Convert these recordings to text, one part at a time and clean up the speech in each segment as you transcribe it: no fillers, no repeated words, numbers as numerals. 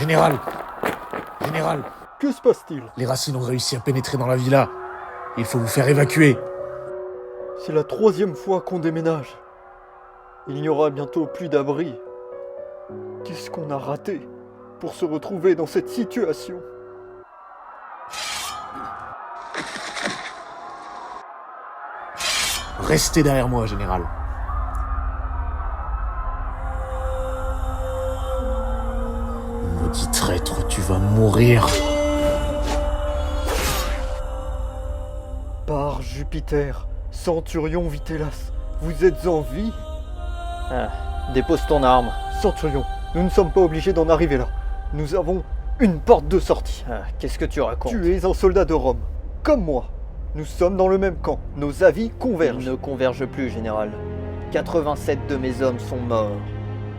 Général! Général! Que se passe-t-il? Les racines ont réussi à pénétrer dans la villa. Il faut vous faire évacuer. C'est la 3e fois qu'on déménage. Il n'y aura bientôt plus d'abri. Qu'est-ce qu'on a raté pour se retrouver dans cette situation? Restez derrière moi, général. Maudit traître, tu vas mourir. Par Jupiter, Centurion Vitellas, vous êtes en vie? Dépose ton arme. Centurion, nous ne sommes pas obligés d'en arriver là. Nous avons une porte de sortie. Qu'est-ce que tu racontes? Tu es un soldat de Rome, comme moi. Nous sommes dans le même camp. Nos avis Ils convergent. ne convergent plus, général. 87 de mes hommes sont morts,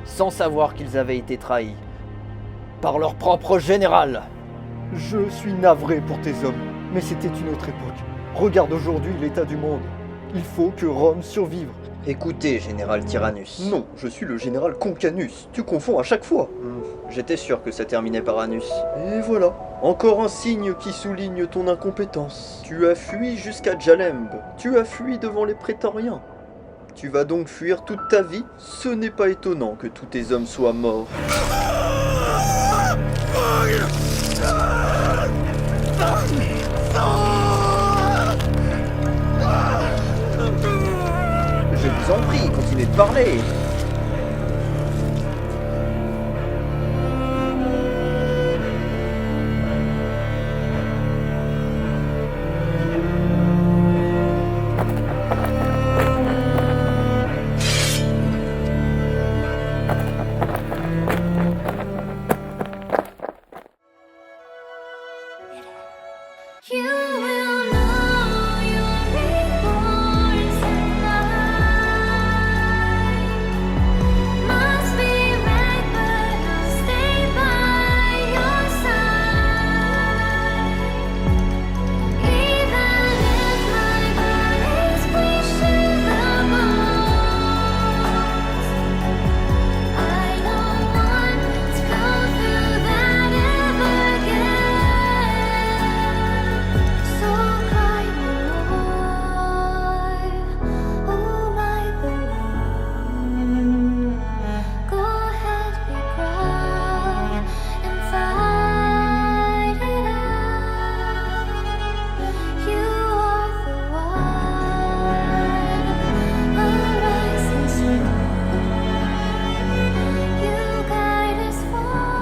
sans savoir qu'ils avaient été trahis. Par leur propre général. Je suis navré pour tes hommes, mais c'était une autre époque. Regarde aujourd'hui l'état du monde. Il faut que Rome survive. Écoutez, général Tyrannus. Non, je suis le général Concanus. Tu confonds à chaque fois. J'étais sûr que ça terminait par Anus. Et voilà, encore un signe qui souligne ton incompétence. Tu as fui jusqu'à Jalembe. Tu as fui devant les prétoriens. Tu vas donc fuir toute ta vie? Ce n'est pas étonnant que tous tes hommes soient morts. Je vous en prie, continuez de parler. You will know you're reborn tonight. Must be right, but I'll stay by your side. Even if my body's pushing the most, I don't want to go through that ever again. So cry no more, oh my balloon. Go ahead, be proud and fight it out. You are the one, a rising star. You guide us far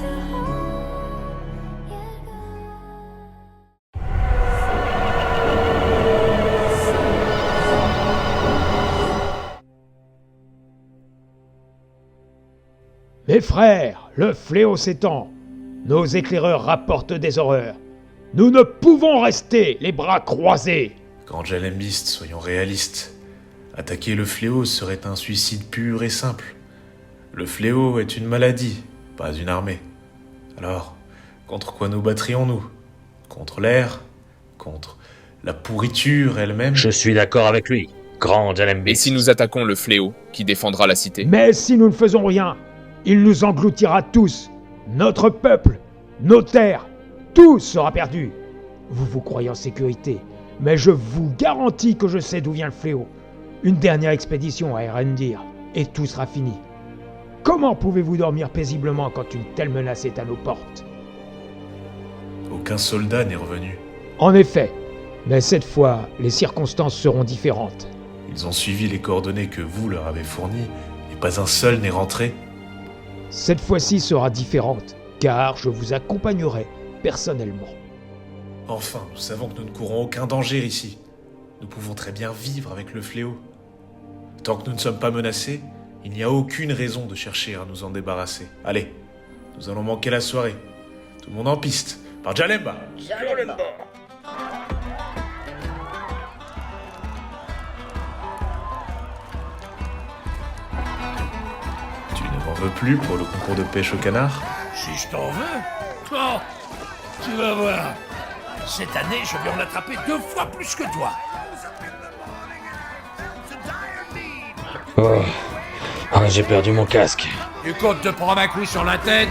to home, yet good. Mes frères, le fléau s'étend. Nos éclaireurs rapportent des horreurs. Nous ne pouvons rester les bras croisés. Grand Jalembiste, soyons réalistes. Attaquer le fléau serait un suicide pur et simple. Le fléau est une maladie, pas une armée. Alors, contre quoi nous battrions-nous? Contre l'air? Contre la pourriture elle-même? Je suis d'accord avec lui, grand Et Jalembis. si nous attaquons le fléau qui défendra la cité? Mais si nous ne faisons rien, il nous engloutira tous. Notre peuple, nos terres, tout sera perdu. Vous vous croyez en sécurité, mais je vous garantis que je sais d'où vient le fléau. Une dernière expédition à Erendir, et tout sera fini. Comment pouvez-vous dormir paisiblement quand une telle menace est à nos portes? Aucun soldat n'est revenu. En effet, mais cette fois, les circonstances seront différentes. Ils ont suivi les coordonnées que vous leur avez fournies, et pas un seul n'est rentré. Cette fois-ci sera différente, car je vous accompagnerai personnellement. Enfin, nous savons que nous ne courons aucun danger ici. Nous pouvons très bien vivre avec le fléau. Tant que nous ne sommes pas menacés, il n'y a aucune raison de chercher à nous en débarrasser. Allez, nous allons manquer la soirée. Tout le monde en piste, par Jalemba. Tu ne m'en veux plus pour le concours de pêche au canard? Si je t'en veux? Oh, tu vas voir. Cette année, je vais en attraper 2 fois plus que toi. Oh. Ah, j'ai perdu mon casque. Tu comptes te prendre un coup sur la tête?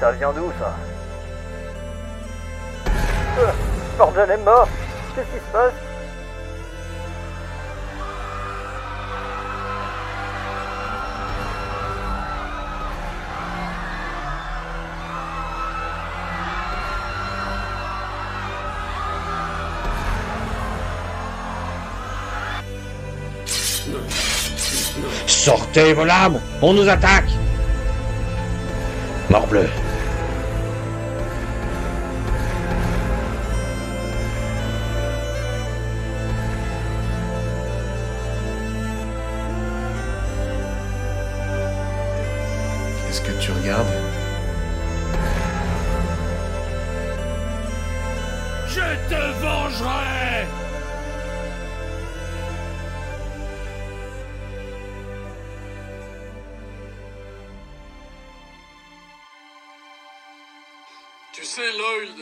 Ça vient d'où, ça? Lord Jalemba, qu'est-ce qui se passe? Sortez vos lames! On nous attaque! Morbleu! Qu'est-ce que tu regardes? Je te vengerai! Tu sais, Lloyd,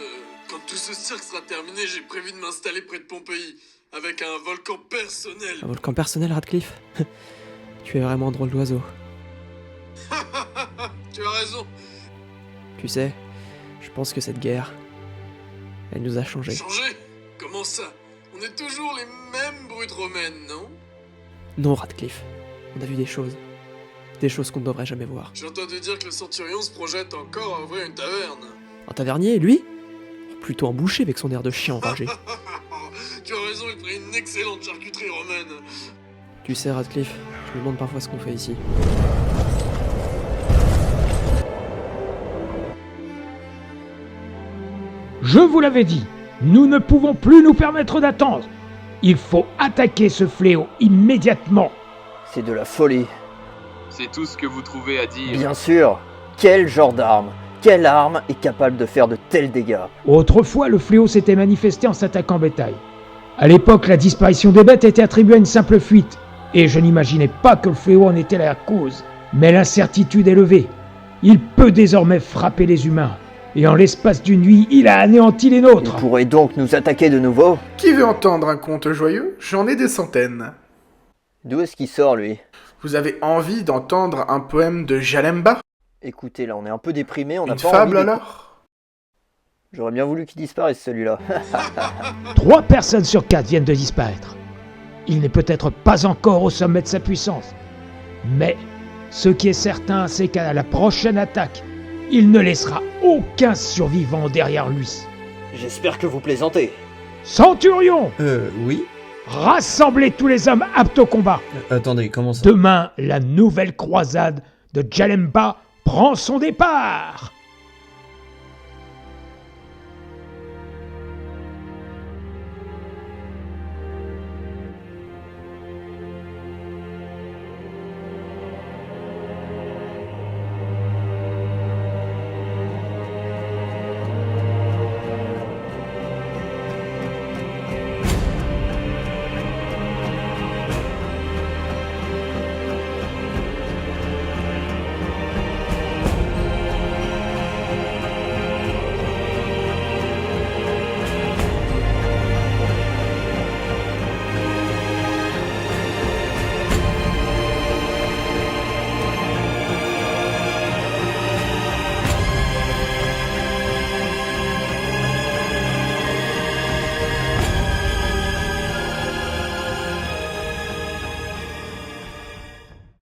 quand tout ce cirque sera terminé, j'ai prévu de m'installer près de Pompéi, avec un volcan personnel. Un volcan personnel, Radcliffe? Tu es vraiment un drôle d'oiseau. Tu as raison. Tu sais, je pense que cette guerre, elle nous a changés. Changé? Comment ça? On est toujours les mêmes brutes romaines, non? Non, Radcliffe. On a vu des choses. Des choses qu'on ne devrait jamais voir. J'ai entendu dire que le Centurion se projette encore à ouvrir une taverne. Un tavernier, lui? Plutôt un boucher avec son air de chien enragé. Tu as raison, il ferait une excellente charcuterie romaine. Tu sais, Radcliffe, je me demande parfois ce qu'on fait ici. Je vous l'avais dit, nous ne pouvons plus nous permettre d'attendre. Il faut attaquer ce fléau immédiatement. C'est de la folie. C'est tout ce que vous trouvez à dire. Bien sûr. Quel genre d'arme? Quelle arme est capable de faire de tels dégâts? Autrefois, le fléau s'était manifesté en s'attaquant bétail. À l'époque, la disparition des bêtes était attribuée à une simple fuite, et je n'imaginais pas que le fléau en était la cause. Mais l'incertitude est levée. Il peut désormais frapper les humains, et en l'espace d'une nuit, il a anéanti les Il nôtres. pourrait donc nous attaquer de nouveau? Qui veut entendre un conte joyeux? J'en ai des centaines. D'où est-ce qu'il sort, lui? Vous avez envie d'entendre un poème de Jalemba? Écoutez, là, on est un peu déprimé, on n'a Une pas fable envie alors? J'aurais bien voulu qu'il disparaisse, celui-là. 3 personnes sur 4 viennent de disparaître. Il n'est peut-être pas encore au sommet de sa puissance. Mais ce qui est certain, c'est qu'à la prochaine attaque, il ne laissera aucun survivant derrière lui. J'espère que vous plaisantez. Centurion, Oui. rassemblez tous les hommes aptes au combat. Attendez, comment ça? Demain, la nouvelle croisade de Jalemba prend son départ.